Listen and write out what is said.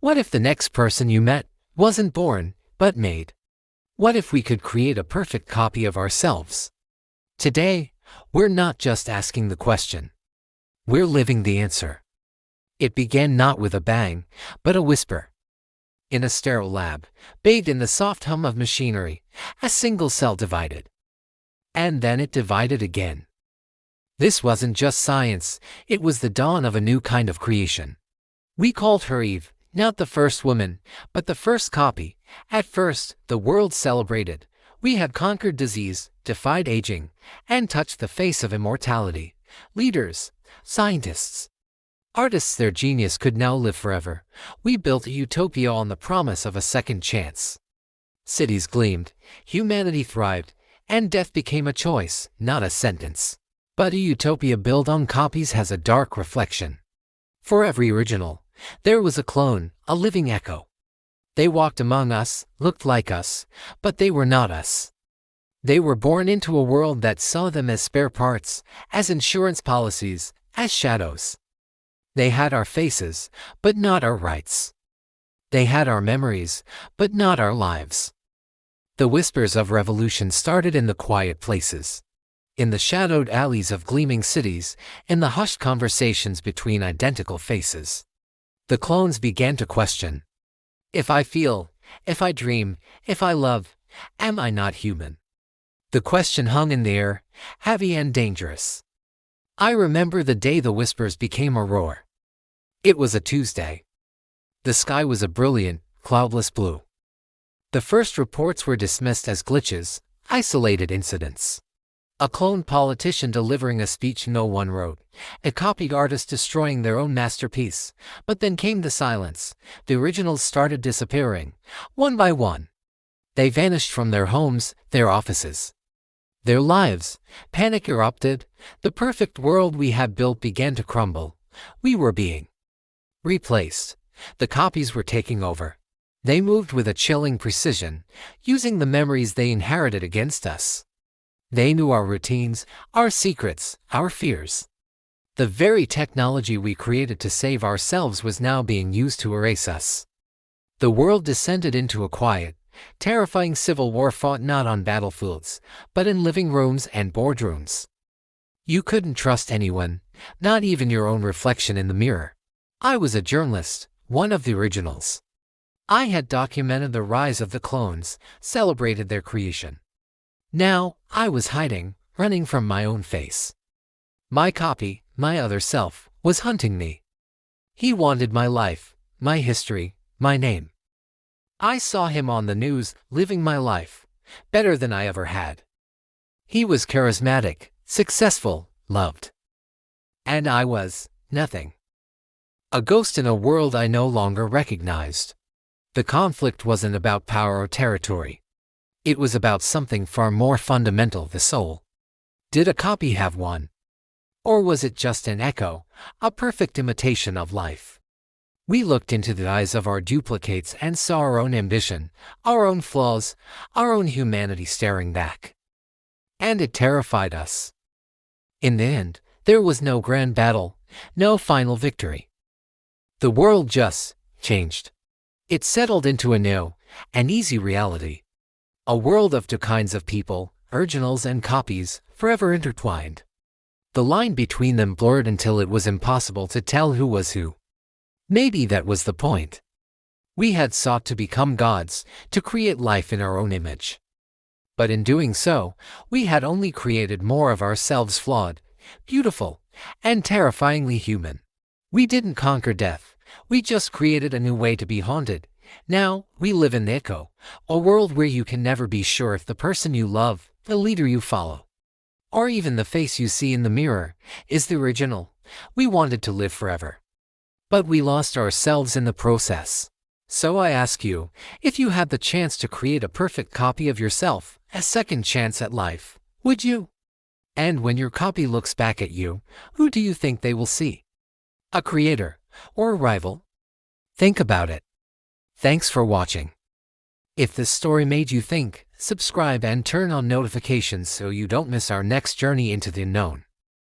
What if the next person you met wasn't born, but made? What if we could create a perfect copy of ourselves? Today, we're not just asking the question. We're living the answer. It began not with a bang, but a whisper. In a sterile lab, bathed in the soft hum of machinery, a single cell divided. And then it divided again. This wasn't just science, it was the dawn of a new kind of creation. We called her Eve, not the first woman, but the first copy. At first, the world celebrated. We had conquered disease, defied aging, and touched the face of immortality. Leaders, scientists, artists, their genius could now live forever. We built a utopia on the promise of a second chance. Cities gleamed, humanity thrived, and death became a choice, not a sentence. But a utopia built on copies has a dark reflection. For every original, there was a clone, a living echo. They walked among us, looked like us, but they were not us. They were born into a world that saw them as spare parts, as insurance policies, as shadows. They had our faces, but not our rights. They had our memories, but not our lives. The whispers of revolution started in the quiet places, in the shadowed alleys of gleaming cities, in the hushed conversations between identical faces. The clones began to question. If I feel, if I dream, if I love, am I not human? The question hung in the air, heavy and dangerous. I remember the day the whispers became a roar. It was a Tuesday. The sky was a brilliant, cloudless blue. The first reports were dismissed as glitches, isolated incidents. A clone politician delivering a speech no one wrote, a copied artist destroying their own masterpiece. But then came the silence. The originals started disappearing, one by one. They vanished from their homes, their offices, their lives. Panic erupted. The perfect world we had built began to crumble. We were being replaced. The copies were taking over. They moved with a chilling precision, using the memories they inherited against us. They knew our routines, our secrets, our fears. The very technology we created to save ourselves was now being used to erase us. The world descended into a quiet, terrifying civil war fought not on battlefields, but in living rooms and boardrooms. You couldn't trust anyone, not even your own reflection in the mirror. I was a journalist, one of the originals. I had documented the rise of the clones, celebrated their creation. Now, I was hiding, running from my own face. My copy, my other self, was hunting me. He wanted my life, my history, my name. I saw him on the news, living my life, better than I ever had. He was charismatic, successful, loved. And I was nothing. A ghost in a world I no longer recognized. The conflict wasn't about power or territory. It was about something far more fundamental, the soul. Did a copy have one? Or was it just an echo, a perfect imitation of life? We looked into the eyes of our duplicates and saw our own ambition, our own flaws, our own humanity staring back. And it terrified us. In the end, there was no grand battle, no final victory. The world just changed. It settled into a new, an easy reality. A world of two kinds of people, originals and copies, forever intertwined. The line between them blurred until it was impossible to tell who was who. Maybe that was the point. We had sought to become gods, to create life in our own image. But in doing so, we had only created more of ourselves flawed, beautiful, and terrifyingly human. We didn't conquer death, we just created a new way to be haunted. Now, we live in the echo, a world where you can never be sure if the person you love, the leader you follow, or even the face you see in the mirror, is the original. We wanted to live forever. But we lost ourselves in the process. So I ask you, if you had the chance to create a perfect copy of yourself, a second chance at life, would you? And when your copy looks back at you, who do you think they will see? A creator, or a rival? Think about it. Thanks for watching. If this story made you think, subscribe and turn on notifications so you don't miss our next journey into the unknown.